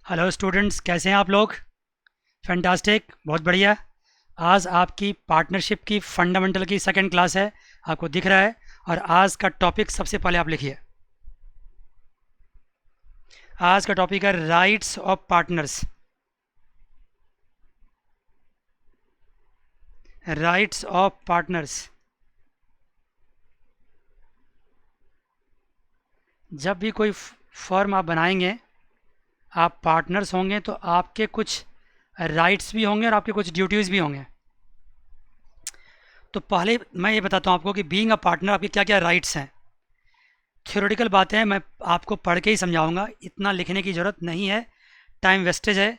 Hello students, कैसे हैं आप लोग? फैंटास्टिक, बहुत बढ़िया। आज आपकी पार्टनरशिप की फंडामेंटल की सेकंड क्लास है, आपको दिख रहा है। और आज का टॉपिक सबसे पहले आप लिखिए। आज का टॉपिक है rights of partners. Rights of partners. जब भी कोई फर्म आप बनाएंगे, आप पार्टनर्स होंगे तो आपके कुछ राइट्स भी होंगे और आपके कुछ ड्यूटीज़ भी होंगे। तो पहले मैं ये बताता हूँ आपको कि बीइंग अ पार्टनर आपके क्या क्या राइट्स हैं। थ्योरेटिकल बातें हैं, मैं आपको पढ़ के ही समझाऊंगा, इतना लिखने की ज़रूरत नहीं है, टाइम वेस्टेज है।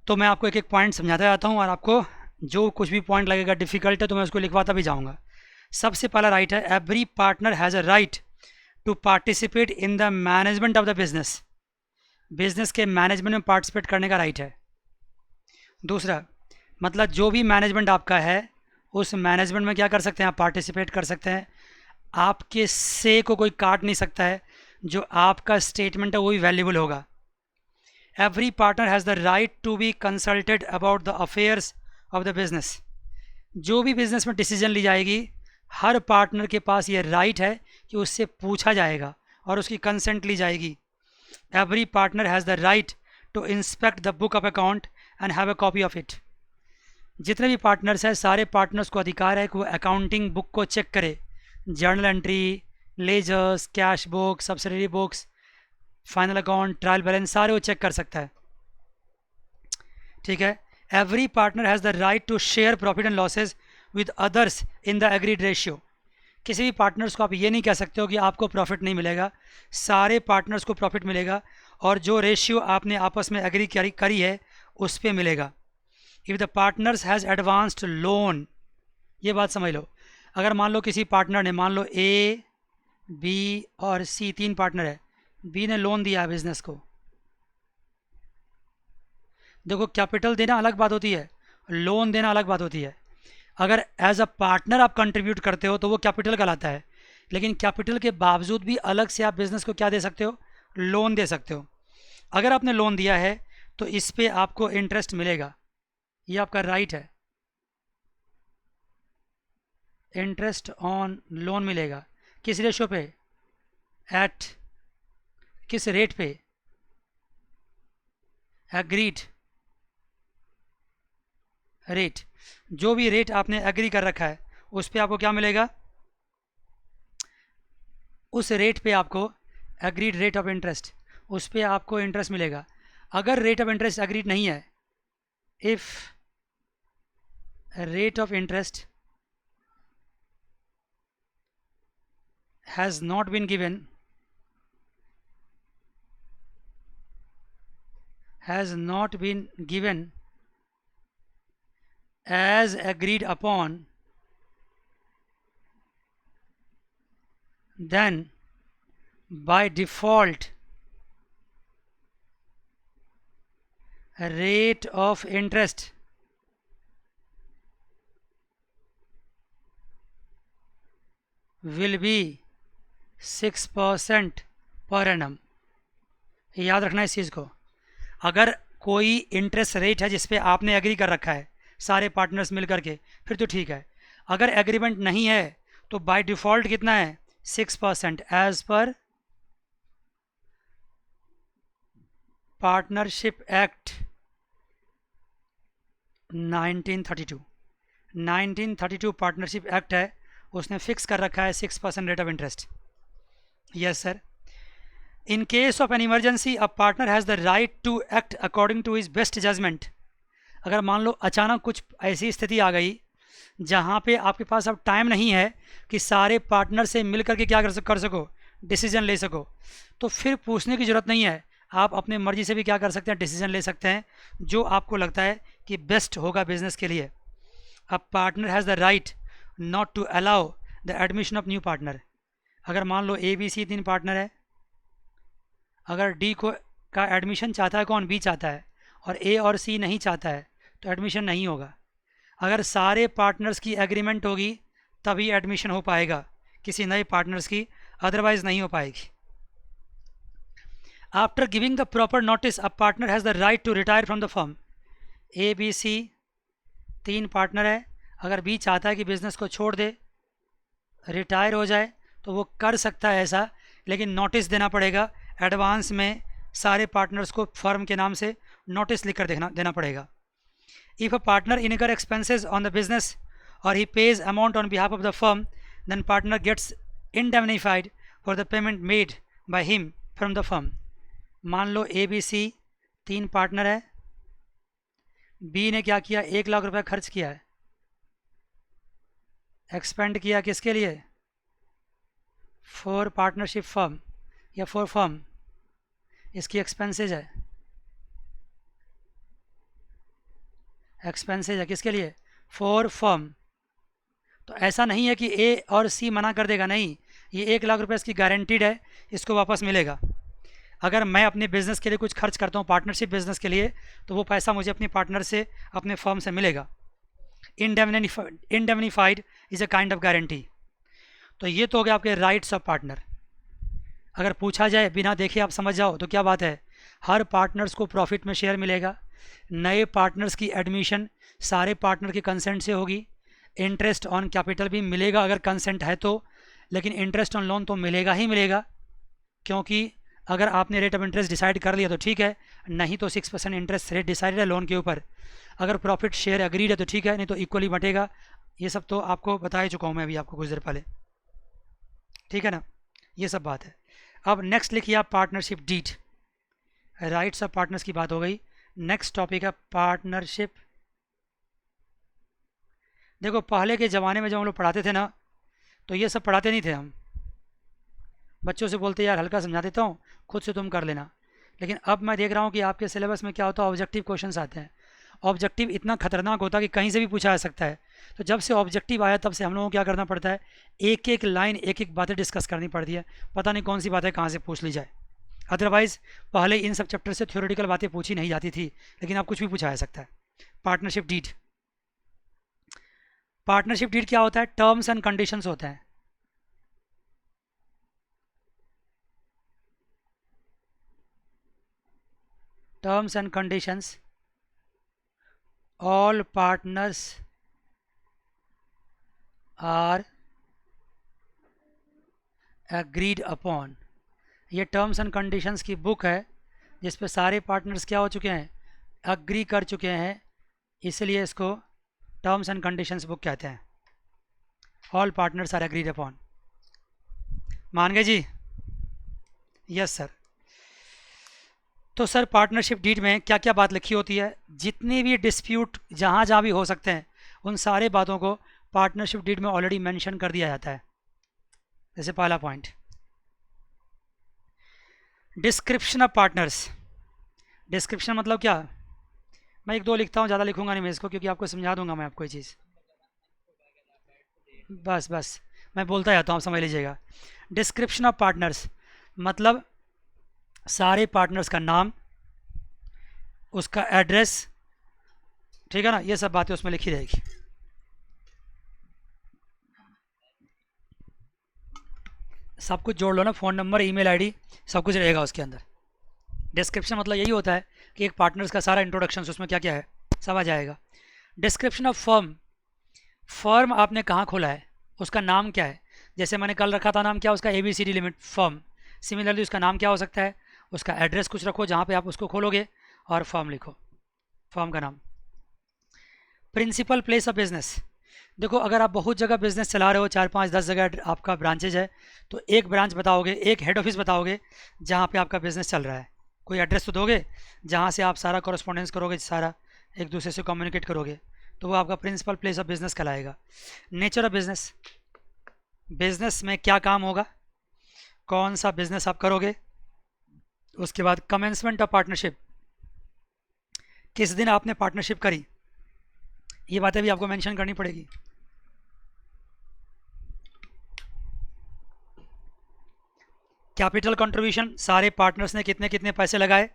तो मैं आपको एक एक पॉइंट समझाता जाता हूँ और आपको जो कुछ भी पॉइंट लगेगा डिफ़िकल्ट है तो मैं उसको लिखवाता भी जाऊँगा। सबसे पहला राइट है, every partner has a right to participate in the management of the business. Business के मैनेजमेंट में पार्टिसिपेट करने का राइट है। दूसरा, मतलब जो भी मैनेजमेंट आपका है उस मैनेजमेंट में क्या कर सकते हैं, आप पार्टिसिपेट कर सकते हैं। आपके से को कोई काट नहीं सकता है, जो आपका स्टेटमेंट है वो भी वैल्यूबल होगा। Every partner has the right to be consulted about the affairs of the business. जो भी बिजनेस में डिसीजन ली जाएगी, हर पार्टनर के पास ये राइट है कि उससे पूछा जाएगा और उसकी कंसेंट ली जाएगी। Every partner has the right to inspect the book of account and have a copy of it. जितने भी पार्टनर्स हैं, सारे पार्टनर्स को अधिकार है कि वो अकाउंटिंग बुक को चेक करे। Journal entry, ledgers, cash book, subsidiary books, final account, trial balance, सारे वो चेक कर सकता है। ठीक है। Every partner has the right to share profit and losses with others in the agreed ratio. किसी भी पार्टनर्स को आप ये नहीं कह सकते हो कि आपको प्रॉफिट नहीं मिलेगा, सारे पार्टनर्स को प्रॉफिट मिलेगा और जो रेशियो आपने आपस में एग्री करी है उस पर मिलेगा। If the partners has advanced loan, ये बात समझ लो, अगर मान लो किसी पार्टनर ने, मान लो ए, बी और सी, तीन पार्टनर है, बी ने लोन दिया है बिजनेस को। देखो, कैपिटल देना अलग बात होती है, लोन देना अलग बात होती है। अगर एज अ पार्टनर आप कंट्रीब्यूट करते हो तो वो कैपिटल कहलाता है, लेकिन कैपिटल के बावजूद भी अलग से आप बिजनेस को क्या दे सकते हो, लोन दे सकते हो। अगर आपने लोन दिया है तो इस पे आपको इंटरेस्ट मिलेगा, ये आपका राइट है। इंटरेस्ट ऑन लोन मिलेगा। किस रेशो पे, एट, किस रेट पे, एग्रीड रेट। जो भी रेट आपने एग्री कर रखा है उस पे आपको क्या मिलेगा, उस रेट पे आपको, एग्रीड रेट ऑफ इंटरेस्ट, उस पे आपको इंटरेस्ट मिलेगा। अगर रेट ऑफ इंटरेस्ट एग्रीड नहीं है, if rate of interest has not been given, has not been given as agreed upon, then by default rate of interest will be 6% per annum. याद रखना इस चीज़ को। अगर कोई इंटरेस्ट रेट है जिस पे आपने एग्री कर रखा है सारे पार्टनर्स मिल करके, फिर तो ठीक है। अगर एग्रीमेंट नहीं है तो बाय डिफ़ॉल्ट कितना है, 6% as per partnership act 1932। 1932 partnership act है, उसने फिक्स कर रखा है 6% rate of interest. Yes sir. In case of an emergency a partner has the right to act according to his best judgement. अगर मान लो अचानक कुछ ऐसी स्थिति आ गई जहाँ पे आपके पास अब टाइम नहीं है कि सारे पार्टनर से मिल करके क्या कर सको, डिसीजन ले सको, तो फिर पूछने की ज़रूरत नहीं है, आप अपने मर्जी से भी क्या कर सकते हैं, डिसीजन ले सकते हैं जो आपको लगता है कि बेस्ट होगा बिजनेस के लिए। A partner has the right not to allow the admission of new partner. अगर मान लो ए बी सी तीन पार्टनर है, अगर डी को का एडमिशन चाहता है कौन, बी चाहता है, और ए और सी नहीं चाहता है तो एडमिशन नहीं होगा। अगर सारे पार्टनर्स की एग्रीमेंट होगी तभी एडमिशन हो पाएगा किसी नए पार्टनर्स की, अदरवाइज़ नहीं हो पाएगी। After giving the proper notice a partner has the right to retire from the firm. A B C 3 partner है, अगर बी चाहता है कि बिज़नेस को छोड़ दे, रिटायर हो जाए, तो वो कर सकता है ऐसा, लेकिन नोटिस देना पड़ेगा एडवांस में। सारे पार्टनर्स को फर्म के नाम से नोटिस लिख कर देना पड़ेगा। If a partner incur expenses on the business or he pays amount on behalf of the firm, then partner gets indemnified for the payment made by him from the firm. मान लो A B C 3 partner है, B ने क्या किया, 1 लाख रुपए खर्च किया है, एक्सपेंड किया किसके लिए, फॉर पार्टनरशिप फर्म या फॉर फर्म, इसकी एक्सपेंसेज है, एक्सपेंसेज है किसके लिए, फॉर फर्म। तो ऐसा नहीं है कि ए और सी मना कर देगा, नहीं, ये 1 लाख रुपए इसकी गारंटीड है, इसको वापस मिलेगा। अगर मैं अपने बिज़नेस के लिए कुछ खर्च करता हूँ, पार्टनरशिप बिजनेस के लिए, तो वो पैसा मुझे अपनी पार्टनर से, अपने फर्म से मिलेगा। Indemnified is a kind of guarantee. तो ये तो हो गया आपके राइट्स ऑफ पार्टनर। अगर पूछा जाए बिना देखे आप समझ जाओ तो क्या बात है, हर पार्टनर्स को प्रॉफिट में शेयर मिलेगा, नए पार्टनर्स की एडमिशन सारे पार्टनर के कंसेंट से होगी, इंटरेस्ट ऑन कैपिटल भी मिलेगा अगर कंसेंट है तो, लेकिन इंटरेस्ट ऑन लोन तो मिलेगा ही मिलेगा, क्योंकि अगर आपने रेट ऑफ इंटरेस्ट डिसाइड कर लिया तो ठीक है, नहीं तो 6% इंटरेस्ट रेट डिसाइडेड है लोन के ऊपर। अगर प्रॉफिट शेयर एग्रीड है तो ठीक है, नहीं तो इक्वली बटेगा। ये सब तो आपको बता ही चुका हूँ मैं अभी आपको कुछ देर पहले, ठीक है ना, ये सब बात है। अब नेक्स्ट लिखिए आप partnership deed. Rights of partners की बात हो गई। नेक्स्ट टॉपिक है पार्टनरशिप। देखो पहले के ज़माने में जब हम लोग पढ़ाते थे ना, तो ये सब पढ़ाते नहीं थे हम, बच्चों से बोलते यार हल्का समझा देता हूँ, खुद से तुम कर लेना। लेकिन अब मैं देख रहा हूँ कि आपके सिलेबस में क्या होता है, ऑब्जेक्टिव क्वेश्चंस आते हैं। ऑब्जेक्टिव इतना खतरनाक होता है कि कहीं से भी पूछा जा सकता है। तो जब से ऑब्जेक्टिव आया तब से हम लोगों को क्या करना पड़ता है, एक एक लाइन एक एक बातें डिस्कस करनी पड़ती है, पता नहीं कौन सी बातें कहाँ से पूछ ली जाए। अदरवाइज़ पहले इन सब चैप्टर से थ्योरेटिकल बातें पूछी नहीं जाती थी, लेकिन अब कुछ भी पूछा जा सकता है। Partnership deed. पार्टनरशिप डीड क्या होता है, टर्म्स एंड कंडीशंस होते हैं। Terms and conditions, all partners are agreed upon. ये टर्म्स एंड कंडीशंस की बुक है जिस पे सारे पार्टनर्स क्या हो चुके हैं, अग्री कर चुके हैं, इसलिए इसको टर्म्स एंड कंडीशंस बुक कहते हैं। All partners are agreed upon. मान गए जी? Yes sir. तो सर पार्टनरशिप डीड में क्या क्या बात लिखी होती है, जितने भी डिस्प्यूट जहाँ जहाँ भी हो सकते हैं उन सारे बातों को पार्टनरशिप डीड में ऑलरेडी मेंशन कर दिया जाता है। जैसे पहला point, description of partners. Description मतलब क्या, मैं 1-2 लिखता हूँ, ज़्यादा लिखूंगा नहीं मैं इसको, क्योंकि आपको समझा दूंगा मैं आपको ये चीज़। बस बस मैं बोलता जाता हूँ, आप समझ लीजिएगा। डिस्क्रिप्शन ऑफ पार्टनर्स मतलब सारे पार्टनर्स का नाम, उसका एड्रेस, ठीक है ना, ये सब बातें उसमें लिखी रहेगी। सब कुछ जोड़ लो ना, फ़ोन नंबर, ईमेल आईडी, सब कुछ रहेगा उसके अंदर। डिस्क्रिप्शन मतलब यही होता है कि एक पार्टनर्स का सारा इंट्रोडक्शन उसमें क्या क्या है सब आ जाएगा। डिस्क्रिप्शन ऑफ फर्म, फर्म आपने कहाँ खोला है, उसका नाम क्या है। जैसे मैंने कल रखा था नाम क्या, उसका ABCD लिमिट फर्म। सिमिलरली उसका नाम क्या हो सकता है, उसका एड्रेस कुछ रखो जहाँ पे आप उसको खोलोगे, और फर्म लिखो, फर्म का नाम। प्रिंसिपल प्लेस ऑफ बिजनेस, देखो अगर आप बहुत जगह बिजनेस चला रहे हो, 4-5-10 जगह आपका ब्रांचेज है, तो एक ब्रांच बताओगे, एक हेड ऑफिस बताओगे जहाँ पे आपका बिजनेस चल रहा है। कोई एड्रेस तो दोगे जहाँ से आप सारा कॉरेस्पॉन्डेंस करोगे, सारा एक दूसरे से कम्युनिकेट करोगे, तो वो आपका प्रिंसिपल प्लेस ऑफ बिजनेस कहलाएगा। नेचर ऑफ बिजनेस, बिजनेस में क्या काम होगा, कौन सा बिजनेस आप करोगे। उसके बाद कमेंसमेंट ऑफ पार्टनरशिप, किस दिन आपने पार्टनरशिप करी, ये बातें भी आपको मेंशन करनी पड़ेगी। कैपिटल कंट्रीब्यूशन, सारे पार्टनर्स ने कितने कितने पैसे लगाए।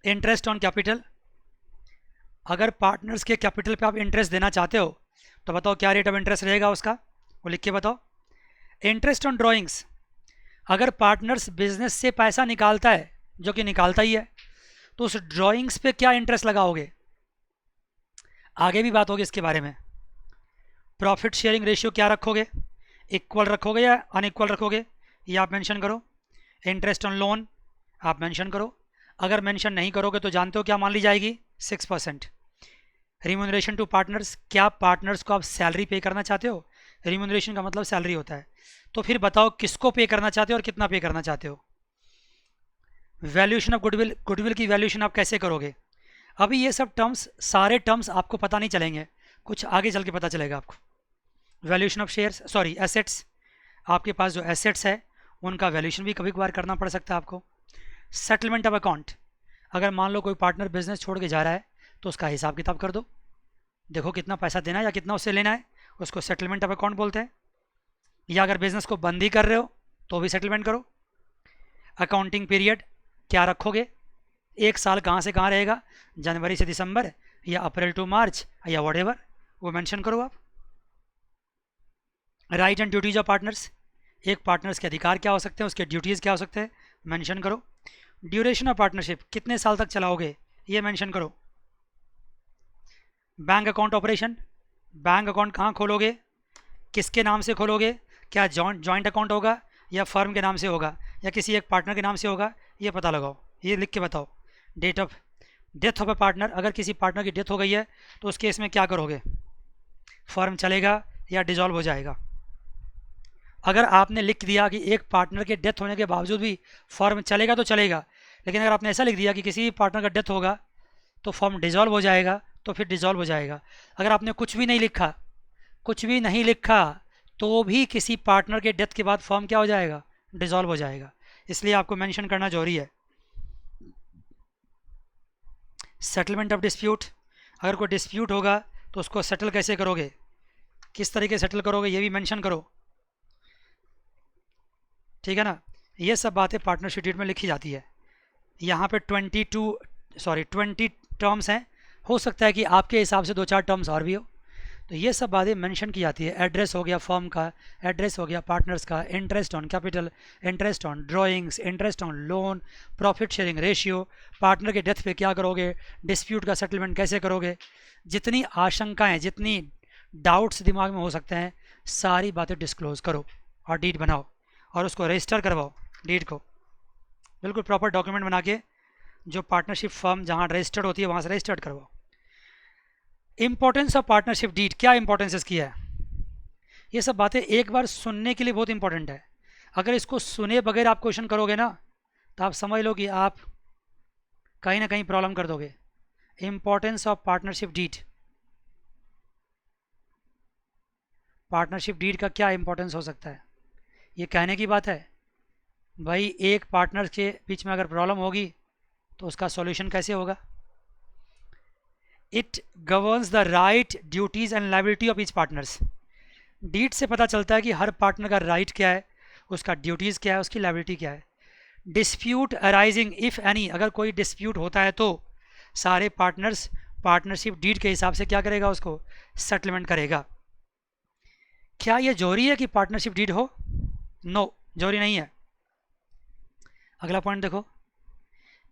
इंटरेस्ट ऑन कैपिटल, अगर पार्टनर्स के कैपिटल पे आप इंटरेस्ट देना चाहते हो तो बताओ क्या रेट ऑफ इंटरेस्ट रहेगा उसका, वो लिख के बताओ। इंटरेस्ट ऑन ड्राइंग्स, अगर पार्टनर्स बिजनेस से पैसा निकालता है जो कि निकालता ही है। तो उस ड्राइंग्स पे क्या इंटरेस्ट लगाओगे, आगे भी बात होगी इसके बारे में। प्रॉफिट शेयरिंग रेशियो क्या रखोगे, इक्वल रखोगे या अनइक्वल रखोगे, ये आप मेंशन करो। इंटरेस्ट ऑन लोन आप मेंशन करो। अगर मेंशन नहीं करोगे तो जानते हो क्या मान ली जाएगी, 6%। रिम्यूनरेशन टू पार्टनर्स, क्या पार्टनर्स को आप सैलरी पे करना चाहते हो, रिम्यूनरेशन का मतलब सैलरी होता है। तो फिर बताओ किसको पे करना चाहते हो और कितना पे करना चाहते हो। वैल्यूएशन ऑफ गुडविल, गुडविल की वैल्यूएशन आप कैसे करोगे। अभी ये सब टर्म्स, सारे टर्म्स आपको पता नहीं चलेंगे, कुछ आगे चल के पता चलेगा आपको। Valuation of shares, sorry assets, आपके पास जो एसेट्स है उनका वैल्यूएशन भी कभी कभार करना पड़ सकता है आपको। सेटलमेंट ऑफ अकाउंट, अगर मान लो कोई पार्टनर बिजनेस छोड़ के जा रहा है तो उसका हिसाब किताब कर दो, देखो कितना पैसा देना है या कितना उससे लेना है, उसको सेटलमेंट ऑफ अकाउंट बोलते हैं। या अगर बिजनेस को बंद ही कर रहे हो तो भी सेटलमेंट करो। अकाउंटिंग पीरियड क्या रखोगे, एक साल कहाँ से कहाँ रहेगा, जनवरी से दिसंबर या अप्रैल टू मार्च या व्हाटएवर, वो मेंशन करो आप। Right and duties of partners, एक पार्टनर्स के अधिकार क्या हो सकते हैं, उसके ड्यूटीज़ क्या हो सकते हैं, मेंशन करो। ड्यूरेशन ऑफ पार्टनरशिप, कितने साल तक चलाओगे, ये मेंशन करो। Bank account operation, bank account कहाँ खोलोगे, किसके नाम से खोलोगे, क्या जॉइंट अकाउंट होगा या फर्म के नाम से होगा या किसी एक पार्टनर के नाम से होगा, ये पता लगाओ, ये लिख के बताओ। Date of death of a partner, अगर किसी पार्टनर की डेथ हो गई है तो उस केस में क्या करोगे, फर्म चलेगा या डिजॉल्व हो जाएगा। अगर आपने लिख दिया कि एक पार्टनर के डेथ होने के बावजूद भी फर्म चलेगा तो चलेगा, लेकिन अगर आपने ऐसा लिख दिया कि किसी भी पार्टनर का डेथ होगा तो फर्म डिजॉल्व हो जाएगा, तो फिर डिजॉल्व हो जाएगा। अगर आपने कुछ भी नहीं लिखा, कुछ भी नहीं लिखा, तो भी किसी पार्टनर के डेथ के बाद फर्म क्या हो जाएगा, डिजॉल्व हो जाएगा। इसलिए आपको मेंशन करना जरूरी है। सेटलमेंट ऑफ डिस्प्यूट, अगर कोई डिस्प्यूट होगा तो उसको सेटल कैसे करोगे, किस तरीके से सेटल करोगे, ये भी मेंशन करो, ठीक है ना। ये सब बातें पार्टनरशिप डीड में लिखी जाती है। यहाँ पे 20 टर्म्स हैं, हो सकता है कि आपके हिसाब से 2-4 टर्म्स और भी हो, तो ये सब बातें मेंशन की जाती है। एड्रेस हो गया फर्म का, एड्रेस हो गया पार्टनर्स का, interest on capital, interest on drawings, interest on loan, profit sharing ratio, partner के डेथ पे क्या करोगे, डिस्प्यूट का सेटलमेंट कैसे करोगे। जितनी आशंकाएं, जितनी डाउट्स दिमाग में हो सकते हैं, सारी बातें डिस्क्लोज करो और डीड बनाओ और उसको रजिस्टर करवाओ, डीड को बिल्कुल प्रॉपर डॉक्यूमेंट बना के, जो पार्टनरशिप फर्म जहाँ रजिस्टर्ड होती है वहाँ से रजिस्टर्ड करवाओ। इंपॉर्टेंस ऑफ पार्टनरशिप डीड, क्या इंपॉर्टेंस इसकी है, ये सब बातें एक बार सुनने के लिए बहुत इंपॉर्टेंट है। अगर इसको सुने बगैर आप क्वेश्चन करोगे ना तो आप समझ लो कि आप कहीं ना कहीं प्रॉब्लम कर दोगे। Importance of partnership deed, partnership deed का क्या इंपॉर्टेंस हो सकता है, ये कहने की बात है। भाई एक पार्टनर के बीच में अगर प्रॉब्लम होगी तो उसका सॉल्यूशन कैसे होगा। It governs the right, duties and liability of each partners, deed से पता चलता है कि हर पार्टनर का राइट क्या है, उसका ड्यूटीज़ क्या है, उसकी लायबिलिटी क्या है। डिस्प्यूट अराइजिंग इफ़ एनी, अगर कोई डिस्प्यूट होता है तो सारे पार्टनर्स पार्टनरशिप डीड के हिसाब से क्या करेगा, उसको सेटलमेंट करेगा। क्या ये जरूरी है कि पार्टनरशिप डीड हो, नो जरूरी नहीं है। अगला पॉइंट देखो,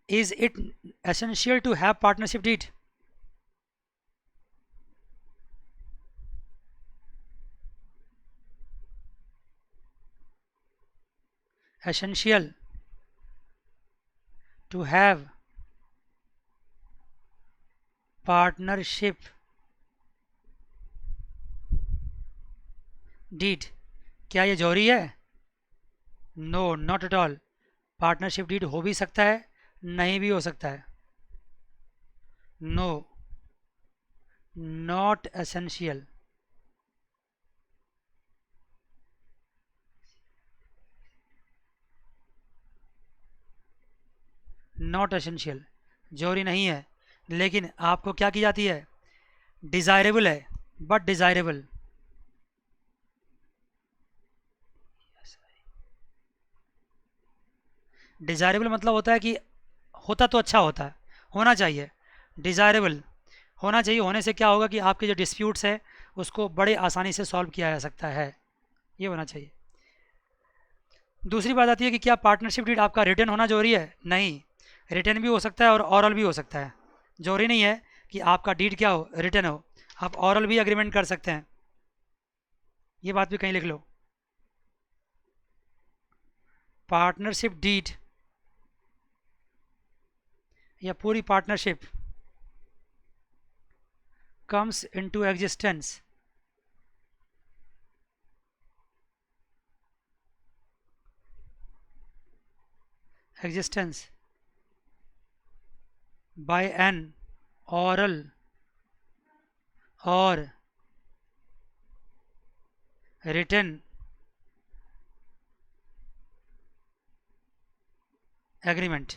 is it essential to have partnership deed, essential to have partnership deed, क्या ये जरूरी है, no not at all. Partnership deed हो भी सकता है, नहीं भी हो सकता है, no not essential. Not essential जरूरी नहीं है, लेकिन आपको क्या की जाती है, डिज़ायरेबल है, बट डिज़ायरेबल। डिज़ायरेबल मतलब होता है कि होता तो अच्छा होता है, होना चाहिए, डिज़ायरेबल होना चाहिए। होने से क्या होगा कि आपके जो डिस्प्यूट्स है उसको बड़े आसानी से सॉल्व किया जा सकता है, ये होना चाहिए। दूसरी बात आती है कि क्या पार्टनरशिप डीड आपका रिटर्न होना जरूरी है, नहीं। रिटर्न भी हो सकता है और ऑरल भी हो सकता है। जरूरी नहीं है कि आपका डीड क्या हो, रिटर्न हो, आप ऑरल भी अग्रीमेंट कर सकते हैं। ये बात भी कहीं लिख लो। पार्टनरशिप डीड या पूरी partnership comes into existence by an oral or written agreement.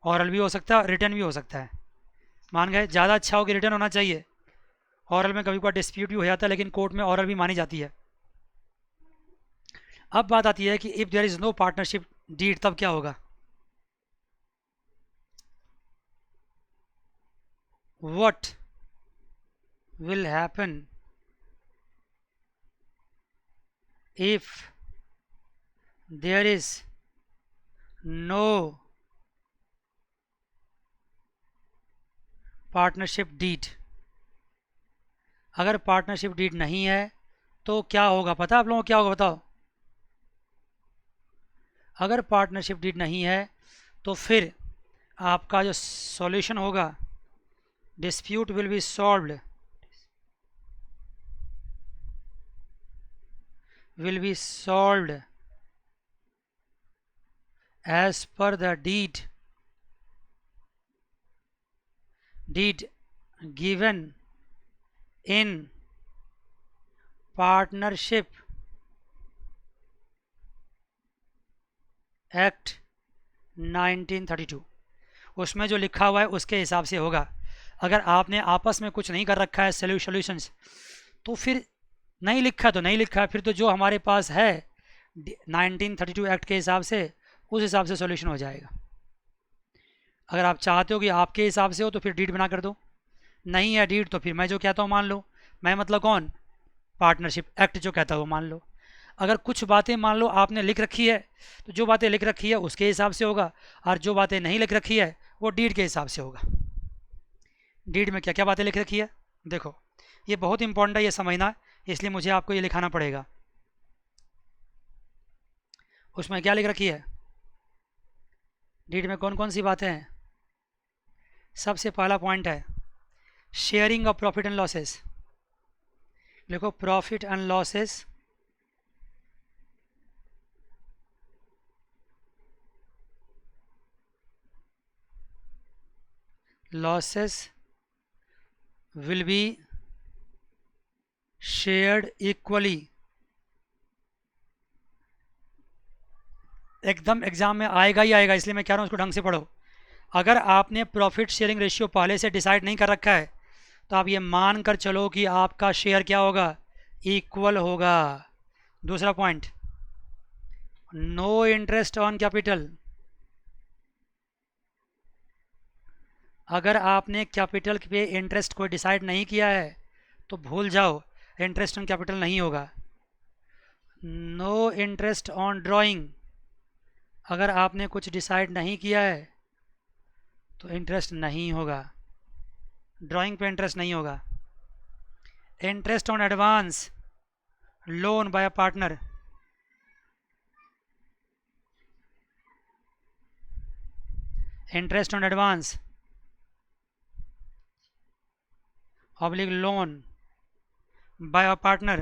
Oral भी हो सकता है, रिटर्न भी हो सकता है। मान गए ज़्यादा अच्छा हो कि रिटर्न होना चाहिए। ऑरल में कभी कोई डिस्प्यूट भी हो जाता है, लेकिन कोर्ट में ऑरल भी मानी जाती है। अब बात आती है कि if there is no partnership deed, तब क्या होगा। What will happen if there is no partnership deed. अगर पार्टनरशिप डीड नहीं है तो क्या होगा, पता आप लोगों को क्या होगा, बताओ। अगर पार्टनरशिप डीड नहीं है तो फिर आपका जो सॉल्यूशन होगा, dispute will be solved, as per the deed given in partnership act 1932। उसमें जो लिखा हुआ है उसके हिसाब से होगा। अगर आपने आपस में कुछ नहीं कर रखा है सॉल्यूशंस, तो फिर नहीं लिखा तो नहीं लिखा, फिर तो जो हमारे पास है 1932 एक्ट के हिसाब से, उस हिसाब से सॉल्यूशन हो जाएगा। अगर आप चाहते हो कि आपके हिसाब से हो तो फिर डीड बना कर दो, नहीं है डीड तो फिर मैं जो कहता हूँ मान लो। मैं मतलब कौन, पार्टनरशिप एक्ट जो कहता है वो मान लो। अगर कुछ बातें मान लो आपने लिख रखी है, तो जो बातें लिख रखी है उसके हिसाब से होगा, और जो बातें नहीं लिख रखी है वो डीड के हिसाब से होगा। डीड में क्या क्या बातें लिख रखी है, देखो ये बहुत इंपॉर्टेंट है, ये समझना, इसलिए मुझे आपको ये लिखाना पड़ेगा। उसमें क्या लिख रखी है, डीड में कौन कौन सी बातें हैं। सबसे पहला पॉइंट है sharing of profit and losses. देखो profit and losses will be shared equally। एकदम एग्जाम में आएगा ही आएगा, इसलिए मैं कह रहा हूँ उसको ढंग से पढ़ो। अगर आपने प्रॉफिट शेयरिंग रेशियो पहले से डिसाइड नहीं कर रखा है तो आप ये मान कर चलो कि आपका शेयर क्या होगा, इक्वल होगा। दूसरा point, no interest on capital. अगर आपने कैपिटल पे इंटरेस्ट को डिसाइड नहीं किया है तो भूल जाओ, इंटरेस्ट ऑन कैपिटल नहीं होगा। No interest on drawing. अगर आपने कुछ डिसाइड नहीं किया है तो इंटरेस्ट नहीं होगा, ड्राइंग पे इंटरेस्ट नहीं होगा। Interest on advance loan by a partner. Interest on advance oblique loan by a partner.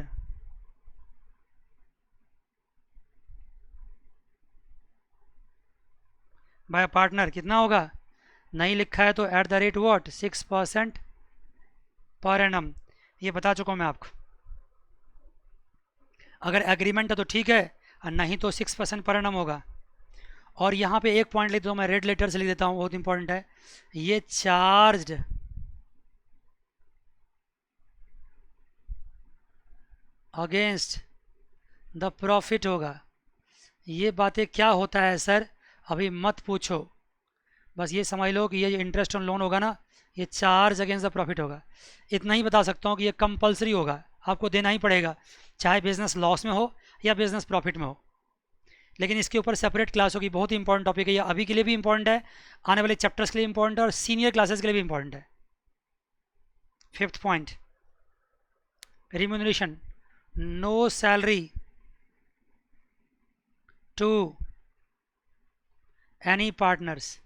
Bye partner कितना होगा, नहीं लिखा है तो at the rate what 6% per annum. ये बता चुका हूँ मैं आपको। अगर एग्रीमेंट है तो ठीक है, और नहीं तो 6% पर एनम होगा। और यहाँ पे एक पॉइंट लिख दो, मैं रेड लेटर से लिख देता हूँ, बहुत इंपॉर्टेंट है ये, चार्ज्ड अगेंस्ट द प्रॉफिट होगा। ये बातें क्या होता है सर, अभी मत पूछो, बस ये समझ लो कि ये इंटरेस्ट ऑन लोन होगा ना, ये चार्ज अगेंस्ट द प्रॉफिट होगा। इतना ही बता सकता हूँ कि ये कंपलसरी होगा, आपको देना ही पड़ेगा, चाहे बिजनेस लॉस में हो या बिजनेस प्रॉफिट में हो। लेकिन इसके ऊपर सेपरेट क्लास होगी, बहुत ही इंपॉर्टेंट टॉपिक है, ये अभी के लिए भी इंपॉर्टेंट है, आने वाले चैप्टर्स के लिए इंपॉर्टेंट है और सीनियर क्लासेस के लिए भी इंपॉर्टेंट है। 5th point, remuneration, no salary to any partners,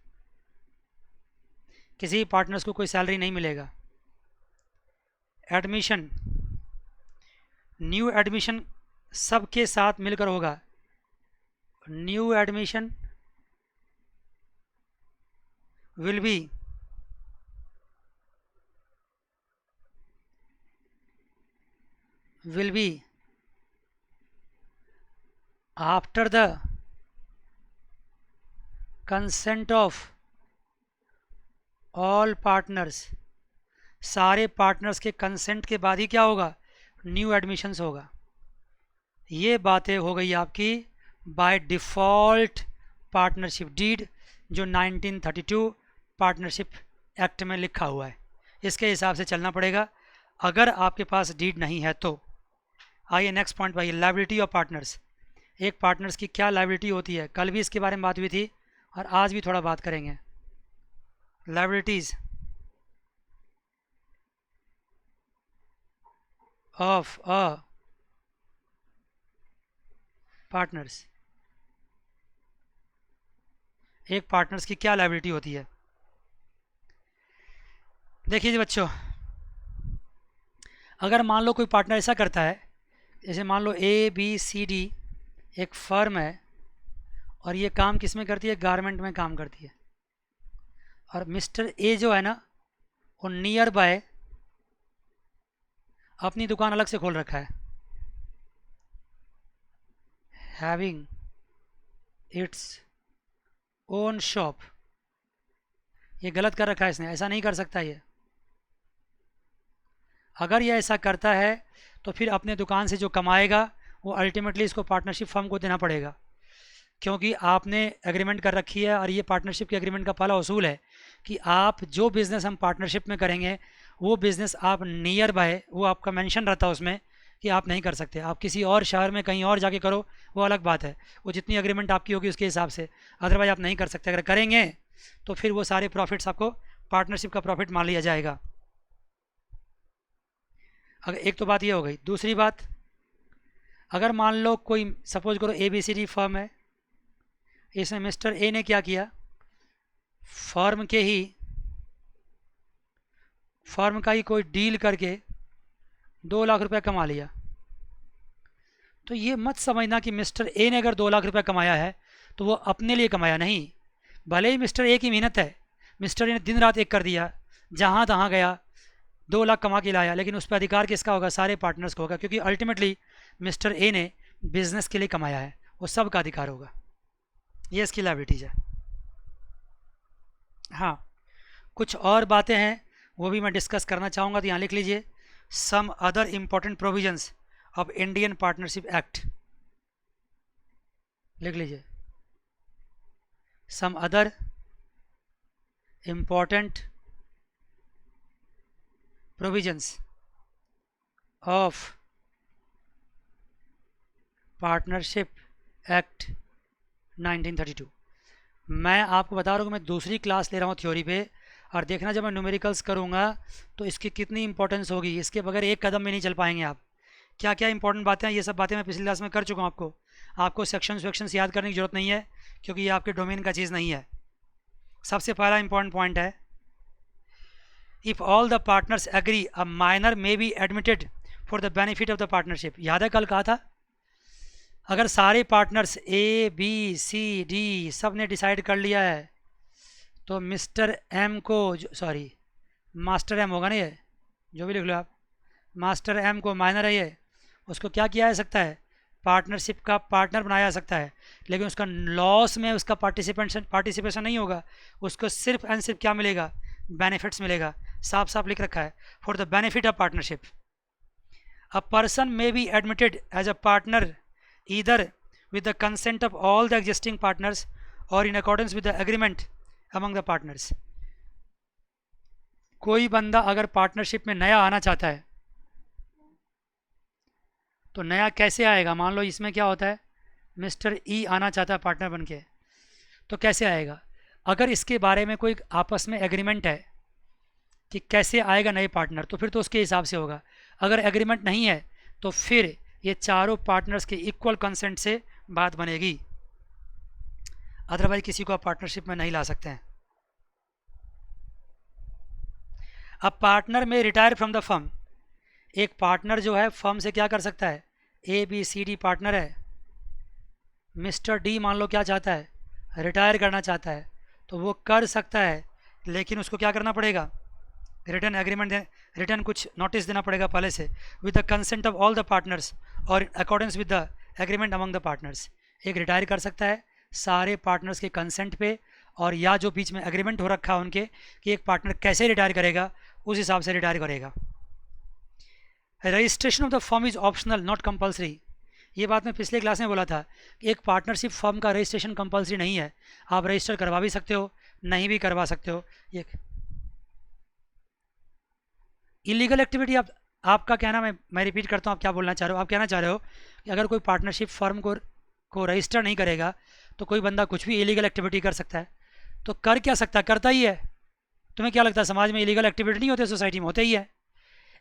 किसी पार्टनर्स को कोई सैलरी नहीं मिलेगा। एडमिशन, न्यू एडमिशन सबके साथ मिलकर होगा, new admission will be after the consent of all partners, सारे पार्टनर्स के कंसेंट के बाद ही क्या होगा, न्यू एडमिशन्स होगा। ये बातें हो गई आपकी बाय डिफ़ॉल्ट पार्टनरशिप डीड जो 1932 पार्टनरशिप एक्ट में लिखा हुआ है, इसके हिसाब से चलना पड़ेगा अगर आपके पास डीड नहीं है तो। आइए नेक्स्ट पॉइंट भाई, लायबिलिटी ऑफ पार्टनर्स। एक पार्टनर्स की क्या लायबिलिटी होती है, कल भी इसके बारे में बात हुई थी और आज भी थोड़ा बात करेंगे। लायबिलिटीज़ ऑफ अ पार्टनर्स, एक पार्टनर्स की क्या लायबिलिटी होती है। देखिए जी बच्चों, अगर मान लो कोई पार्टनर ऐसा करता है, जैसे मान लो ABCD एक फर्म है और ये काम किस में करती है, गारमेंट में काम करती है, और मिस्टर ए जो है ना वो नियर बाय अपनी दुकान अलग से खोल रखा है, हैविंग इट्स ओन शॉप। ये गलत कर रखा है इसने, ऐसा नहीं कर सकता ये। अगर ये ऐसा करता है तो फिर अपने दुकान से जो कमाएगा वो अल्टीमेटली इसको पार्टनरशिप फर्म को देना पड़ेगा, क्योंकि आपने एग्रीमेंट कर रखी है और ये पार्टनरशिप के एग्रीमेंट का पहला उसूल है कि आप जो बिज़नेस हम पार्टनरशिप में करेंगे वो बिज़नेस आप नियर बाय, वो आपका मेंशन रहता है उसमें कि आप नहीं कर सकते। आप किसी और शहर में कहीं और जाके करो वो अलग बात है, वो जितनी एग्रीमेंट आपकी होगी उसके हिसाब से, अदरवाइज आप नहीं कर सकते। अगर करेंगे तो फिर वो सारे प्रॉफिट्स आपको पार्टनरशिप का प्रॉफिट मान लिया जाएगा। अगर एक तो बात ये हो गई। दूसरी बात, अगर मान लो कोई सपोज करो ABCD फर्म है, इसमें मिस्टर ए ने क्या किया, फर्म का ही कोई डील करके 2 लाख रुपए कमा लिया, तो ये मत समझना कि मिस्टर ए ने अगर 2 लाख रुपए कमाया है तो वो अपने लिए कमाया, नहीं। भले ही मिस्टर ए की मेहनत है, मिस्टर ए ने दिन रात एक कर दिया, जहाँ तहाँ गया, 2 लाख कमा के लाया, लेकिन उस पर अधिकार किसका होगा, सारे पार्टनर्स को होगा, क्योंकि अल्टीमेटली मिस्टर ए ने बिजनेस के लिए कमाया है, वो सब का अधिकार होगा। ये इसकी लायबिलिटीज है। हाँ, कुछ और बातें हैं वो भी मैं डिस्कस करना चाहूँगा, तो यहाँ लिख लीजिए, some other important provisions of Indian partnership act, लिख लीजिए, some other important provisions of partnership act 1932। मैं आपको बता रहा हूँ कि मैं दूसरी क्लास ले रहा हूँ थ्योरी पे, और देखना जब मैं न्यूमेरिकल्स करूँगा तो इसकी कितनी इंपॉर्टेंस होगी, इसके बगैर एक कदम में नहीं चल पाएंगे आप। क्या क्या इंपॉर्टेंट बातें हैं, ये सब बातें मैं पिछली क्लास में कर चुका हूँ। आपको सेक्शंस याद करने की जरूरत नहीं है, क्योंकि ये आपके डोमेन का चीज़ नहीं है। सबसे पहला इंपॉर्टेंट पॉइंट है, if all the partners agree a minor may be admitted for the benefit of the partnership. याद है कल कहा था, अगर सारे पार्टनर्स ABCD सब ने डिसाइड कर लिया है तो मिस्टर M को, सॉरी मास्टर M होगा ना, ये जो भी लिख लो आप, मास्टर M को, माइनर है ये, उसको क्या किया जा सकता है, पार्टनरशिप का पार्टनर बनाया जा सकता है, लेकिन उसका लॉस में उसका पार्टिसिपेशन नहीं होगा, उसको सिर्फ एंड सिर्फ क्या मिलेगा, बेनिफिट्स मिलेगा। साफ साफ लिख रखा है, for the benefit of partnership a person may be admitted as a partner either with the consent of all the existing partners or in accordance with the agreement among the partners। कोई बंदा अगर partnership में नया आना चाहता है तो नया कैसे आएगा, मान लो इसमें क्या होता है, मिस्टर ई आना चाहता है पार्टनर बन के, तो कैसे आएगा? अगर इसके बारे में कोई आपस में एग्रीमेंट है कि कैसे आएगा नए पार्टनर, तो फिर तो उसके हिसाब से होगा। अगर एग्रीमेंट नहीं है तो फिर ये चारों पार्टनर्स के इक्वल कंसेंट से बात बनेगी, अदरवाइज किसी को आप पार्टनरशिप में नहीं ला सकते हैं। अब पार्टनर में रिटायर फ्रॉम द फर्म, एक पार्टनर जो है फर्म से क्या कर सकता है? A B C D partner है, मिस्टर डी मान लो क्या चाहता है? रिटायर करना चाहता है, तो वो कर सकता है, लेकिन उसको क्या करना पड़ेगा? रिटर्न एग्रीमेंट रिटर्न कुछ नोटिस देना पड़ेगा पहले से, with the consent of all the partners और accordance with the agreement among the partners. एक रिटायर कर सकता है सारे पार्टनर्स के कंसेंट पे, और या जो बीच में एग्रीमेंट हो रखा है उनके कि एक पार्टनर कैसे रिटायर करेगा, उस हिसाब से रिटायर करेगा। Registration of the firm is optional not compulsory. ये बात मैं पिछले क्लास में बोला था कि एक पार्टनरशिप फर्म का रजिस्ट्रेशन कंपलसरी नहीं है, आप रजिस्टर करवा भी सकते हो, नहीं भी करवा सकते हो। ये इलीगल एक्टिविटी, आपका कहना, मैं रिपीट करता हूँ आप क्या बोलना चाह रहे हो। आप कहना चाह रहे हो कि अगर कोई पार्टनरशिप फर्म को रजिस्टर नहीं करेगा तो कोई बंदा कुछ भी इलीगल एक्टिविटी कर सकता है। तो कर क्या सकता है? करता ही है। तुम्हें क्या लगता है समाज में इलीगल एक्टिविटी नहीं होते? सोसाइटी में होते ही है।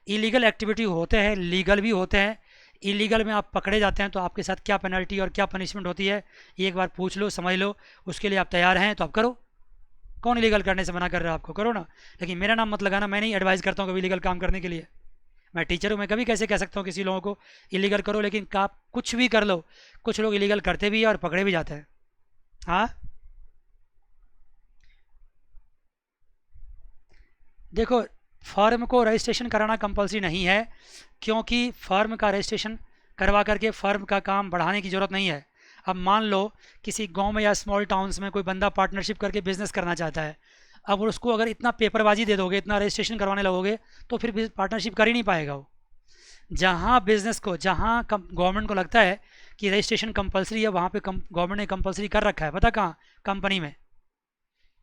इलीगल एक्टिविटी होते हैं, लीगल भी होते हैं। इलीगल में आप पकड़े जाते हैं तो आपके साथ क्या पेनल्टी और क्या पनिशमेंट होती है, एक बार पूछ लो, समझ लो। उसके लिए आप तैयार हैं तो आप करो। कौन इलीगल करने से मना कर रहा है? आपको करो ना। लेकिन मेरा नाम मत लगाना, मैं नहीं एडवाइस करता हूँ कभी इलीगल काम करने के लिए। मैं टीचर हूँ, मैं कभी कैसे कह सकता हूँ किसी लोगों को इलीगल करो, लेकिन आप कुछ भी कर लो। कुछ लोग इलीगल करते भी है और पकड़े भी जाते हैं। हाँ, देखो, फर्म को रजिस्ट्रेशन कराना कंपलसरी नहीं है, क्योंकि फर्म का रजिस्ट्रेशन करवा करके फर्म का काम बढ़ाने की ज़रूरत नहीं है। अब मान लो किसी गांव में या स्मॉल टाउन्स में कोई बंदा पार्टनरशिप करके बिजनेस करना चाहता है। अब उसको अगर इतना पेपरबाजी दे दोगे, इतना रजिस्ट्रेशन करवाने लगोगे, तो फिर पार्टनरशिप कर ही नहीं पाएगा वो। जहाँ बिजनेस को, जहाँ गवर्नमेंट को लगता है कि रजिस्ट्रेशन कंपलसरी है, वहाँ पे गवर्नमेंट ने कंपलसरी कर रखा है। पता कहाँ? कंपनी में।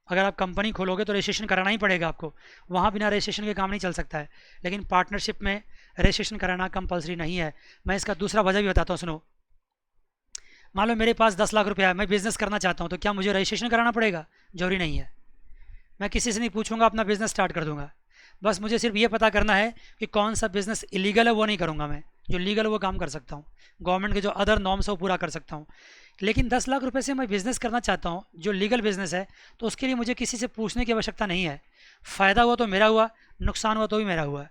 अगर आप कंपनी खोलोगे तो रजिस्ट्रेशन कराना ही पड़ेगा आपको, वहाँ बिना रजिस्ट्रेशन के काम नहीं चल सकता है। लेकिन पार्टनरशिप में रजिस्ट्रेशन कराना कंपलसरी नहीं है। मैं इसका दूसरा वजह भी बताता हूँ, सुनो। मान लो मेरे पास 10 लाख रुपया है, मैं बिज़नेस करना चाहता हूँ, तो क्या मुझे रजिस्ट्रेशन कराना पड़ेगा? जरूरी नहीं है। मैं किसी से नहीं पूछूंगा, अपना बिज़नेस स्टार्ट कर दूंगा। बस मुझे सिर्फ ये पता करना है कि कौन सा बिज़नेस इलीगल है वो नहीं करूँगा मैं, जो लीगल है वो काम कर सकता हूँ, गवर्नमेंट के जो अदर नॉर्म्स है वो पूरा कर सकता हूँ। लेकिन 10 लाख रुपए से मैं बिज़नेस करना चाहता हूँ जो लीगल बिज़नेस है, तो उसके लिए मुझे किसी से पूछने की आवश्यकता नहीं है। फ़ायदा हुआ तो मेरा हुआ, नुकसान हुआ तो भी मेरा हुआ।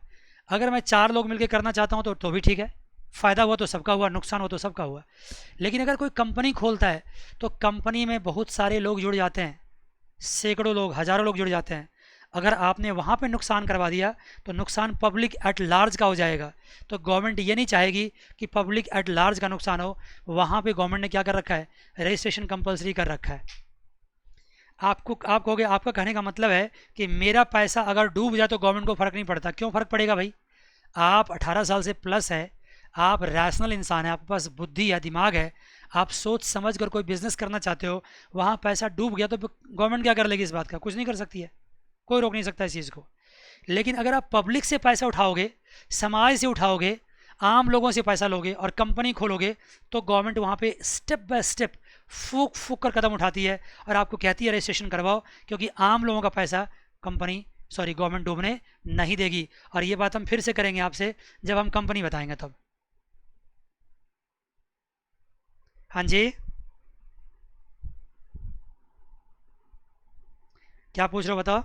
अगर मैं 4 लोग मिलकर करना चाहता हूँ तो भी ठीक है, फ़ायदा हुआ तो सबका हुआ, नुकसान हुआ तो सबका हुआ। लेकिन अगर कोई कंपनी खोलता है तो कंपनी में बहुत सारे लोग जुड़ जाते हैं, सैकड़ों लोग, हज़ारों लोग जुड़ जाते हैं। अगर आपने वहाँ पे नुकसान करवा दिया तो नुकसान पब्लिक एट लार्ज का हो जाएगा। तो गवर्नमेंट ये नहीं चाहेगी कि पब्लिक एट लार्ज का नुकसान हो। वहाँ पे गवर्नमेंट ने क्या कर रखा है? रजिस्ट्रेशन कंपलसरी कर रखा है। आप कहोगे, आपका कहने का मतलब है कि मेरा पैसा अगर डूब जाए तो गवर्नमेंट को फ़र्क नहीं पड़ता। क्यों फ़र्क पड़ेगा भाई? आप 18 साल से प्लस है, आप रैशनल इंसान है, आपके पास बुद्धि है, दिमाग है, आप सोच समझ कर कोई बिज़नेस करना चाहते हो। वहाँ पैसा डूब गया तो गवर्नमेंट क्या कर लेगी इस बात का? कुछ नहीं कर सकती है, कोई रोक नहीं सकता इस चीज़ को। लेकिन अगर आप पब्लिक से पैसा उठाओगे, समाज से उठाओगे, आम लोगों से पैसा लोगे और कंपनी खोलोगे, तो गवर्नमेंट वहाँ पे स्टेप बाय स्टेप फूक फूक कर कदम उठाती है और आपको कहती है रजिस्ट्रेशन करवाओ, क्योंकि आम लोगों का पैसा गवर्नमेंट डूबने नहीं देगी। और ये बात हम फिर से करेंगे आपसे जब हम कंपनी बताएंगे तब। हाँ जी, क्या पूछ रहे हो बताओ।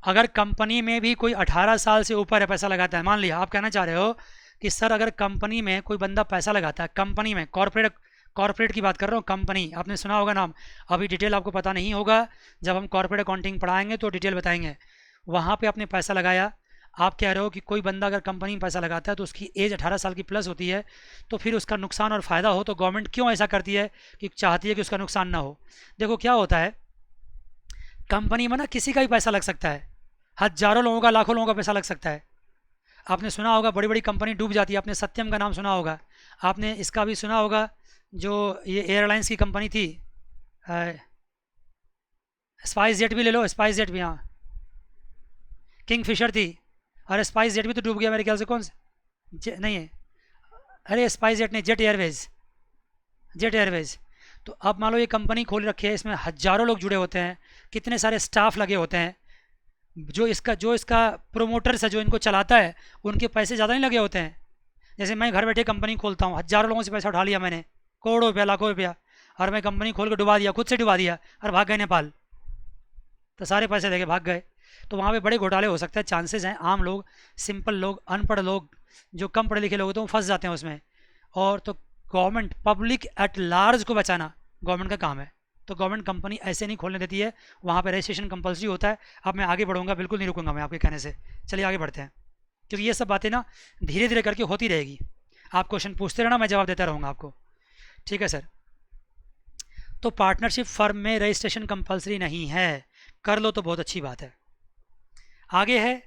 अगर कंपनी में भी कोई 18 साल से ऊपर है पैसा लगाता है, मान लिया आप कहना चाह रहे हो कि सर अगर कंपनी में कोई बंदा पैसा लगाता है, कंपनी में, कॉरपोरेट की बात कर रहा हूँ, कंपनी, आपने सुना होगा नाम, अभी डिटेल आपको पता नहीं होगा, जब हम कॉरपोरेट अकाउंटिंग पढ़ाएंगे तो डिटेल बताएंगे। वहाँ पे आपने पैसा लगाया, आप कह रहे हो कि कोई बंदा अगर कंपनी में पैसा लगाता है तो उसकी एज 18 साल की प्लस होती है, तो फिर उसका नुकसान और फ़ायदा हो तो गवर्नमेंट क्यों ऐसा करती है कि चाहती है कि उसका नुकसान ना हो। देखो क्या होता है, कंपनी में ना किसी का भी पैसा लग सकता है, हजारों लोगों का, लाखों लोगों का पैसा लग सकता है। आपने सुना होगा बड़ी बड़ी कंपनी डूब जाती है, आपने सत्यम का नाम सुना होगा, आपने इसका भी सुना होगा, जो ये एयरलाइंस की कंपनी थी, स्पाइस जेट भी ले लो, स्पाइस जेट भी, हाँ, किंग फिशर थी, और स्पाइस जेट भी तो डूब गया मेरे ख्याल से। कौन सा नहीं है, अरे स्पाइस जेट नहीं, जेट एयरवेज, जेट एयरवेज। तो अब मान लो ये कंपनी खोल रखी है, इसमें हज़ारों लोग जुड़े होते हैं, कितने सारे स्टाफ लगे होते हैं, जो इसका प्रोमोटर्स है, जो इनको चलाता है, उनके पैसे ज़्यादा नहीं लगे होते हैं। जैसे मैं घर बैठे कंपनी खोलता हूँ, हज़ारों लोगों से पैसा उठा लिया मैंने, करोड़ों रुपया, लाखों रुपया, और मैं कंपनी खोल के डुबा दिया, खुद से डुबा दिया, और भाग गए नेपाल, तो सारे पैसे देके भाग गए। तो वहाँ पे बड़े घोटाले हो सकते हैं, चांसेस हैं। आम लोग, सिंपल लोग, अनपढ़ लोग, जो कम पढ़े लिखे लोग होते हैं, वो फंस जाते हैं उसमें। और तो गवर्नमेंट, पब्लिक एट लार्ज को बचाना गवर्नमेंट का काम है। तो गवर्नमेंट कंपनी ऐसे नहीं खोलने देती है, वहाँ पे रजिस्ट्रेशन कंपलसरी होता है। अब मैं आगे बढ़ूंगा, बिल्कुल नहीं रुकूंगा मैं आपके कहने से। चलिए आगे बढ़ते हैं, क्योंकि ये सब बातें ना धीरे धीरे करके होती रहेगी। आप क्वेश्चन पूछते रहना, मैं जवाब देता रहूँगा आपको, ठीक है सर। तो पार्टनरशिप फर्म में रजिस्ट्रेशन कंपलसरी नहीं है, कर लो तो बहुत अच्छी बात है। आगे है,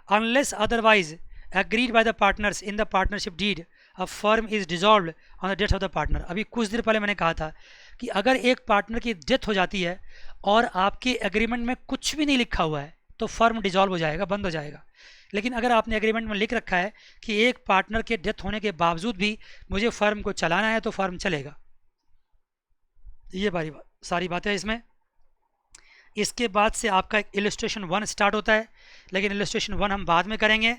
unless otherwise agreed by the partners in the partnership deed a firm is dissolved on the death of the partner. अभी कुछ देर पहले मैंने कहा था कि अगर एक पार्टनर की डेथ हो जाती है और आपके एग्रीमेंट में कुछ भी नहीं लिखा हुआ है, तो फर्म डिजॉल्व हो जाएगा, बंद हो जाएगा। लेकिन अगर आपने एग्रीमेंट में लिख रखा है कि एक पार्टनर के डेथ होने के बावजूद भी मुझे फर्म को चलाना है, तो फर्म चलेगा। ये सारी बातें इसमें। इसके बाद से आपका एक इलस्ट्रेशन 1 स्टार्ट होता है, लेकिन इलस्ट्रेशन 1 हम बाद में करेंगे,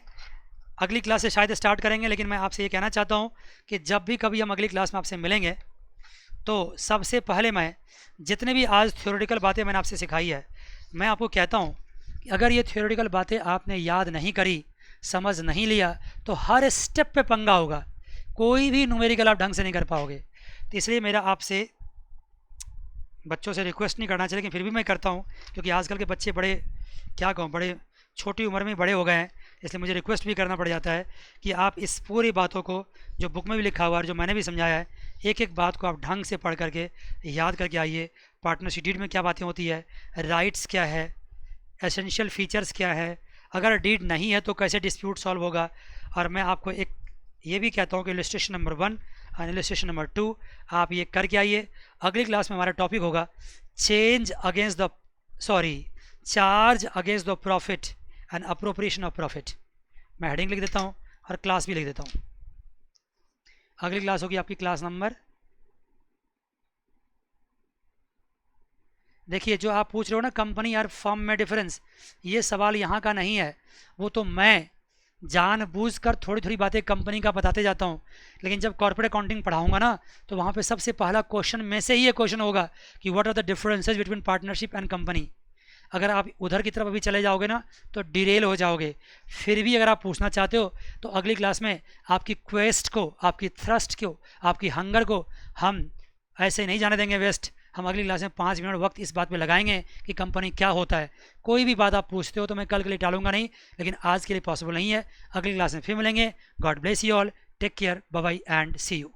अगली क्लास से शायद स्टार्ट करेंगे। लेकिन मैं आपसे ये कहना चाहता हूँ कि जब भी कभी हम अगली क्लास में आपसे मिलेंगे, तो सबसे पहले मैं जितने भी आज थ्योरेटिकल बातें मैंने आपसे सिखाई है, मैं आपको कहता हूँ कि अगर ये थ्योरेटिकल बातें आपने याद नहीं करी, समझ नहीं लिया, तो हर स्टेप पे पंगा होगा, कोई भी न्यूमेरिकल आप ढंग से नहीं कर पाओगे। तो इसलिए मेरा आपसे, बच्चों से रिक्वेस्ट नहीं करना चाहिए, लेकिन फिर भी मैं करता हूँ, क्योंकि आजकल के बच्चे बड़े, क्या कहूँ, बड़े छोटी उम्र में बड़े हो गए हैं, इसलिए मुझे रिक्वेस्ट भी करना पड़ जाता है कि आप इस पूरी बातों को, जो बुक में भी लिखा हुआ है, जो मैंने भी समझाया है, एक एक बात को आप ढंग से पढ़ करके याद करके आइए। पार्टनरशिप डीड में क्या बातें होती है, राइट्स क्या है, एसेंशियल फीचर्स क्या है, अगर डीड नहीं है तो कैसे डिस्प्यूट सॉल्व होगा। और मैं आपको एक ये भी कहता हूँ कि इलस्ट्रेशन नंबर 1 और इलस्ट्रेशन नंबर 2 आप ये करके आइए। अगली क्लास में हमारा टॉपिक होगा charge against the profit and appropriation of profit. मैं हेडिंग लिख देता हूँ और क्लास भी लिख देता हूँ। अगली क्लास होगी आपकी क्लास नंबर, देखिए जो आप पूछ रहे हो ना कंपनी और फर्म में डिफरेंस, ये सवाल यहाँ का नहीं है, वो तो मैं जानबूझकर थोड़ी थोड़ी बातें कंपनी का बताते जाता हूँ। लेकिन जब कॉर्पोरेट अकाउंटिंग पढ़ाऊंगा ना, तो वहाँ पे सबसे पहला क्वेश्चन में से ही ये क्वेश्चन होगा कि what are the differences between partnership and company. अगर आप उधर की तरफ अभी चले जाओगे ना, तो डिरेल हो जाओगे। फिर भी अगर आप पूछना चाहते हो, तो अगली क्लास में आपकी क्वेस्ट को, आपकी थ्रस्ट को, आपकी हंगर को हम ऐसे नहीं जाने देंगे वेस्ट। हम अगली क्लास में 5 मिनट वक्त इस बात पे लगाएंगे कि कंपनी क्या होता है। कोई भी बात आप पूछते हो तो मैं कल के लिए टालूंगा नहीं, लेकिन आज के लिए पॉसिबल नहीं है। अगली क्लास में फिर मिलेंगे। God bless you all, take care, bye bye and see you.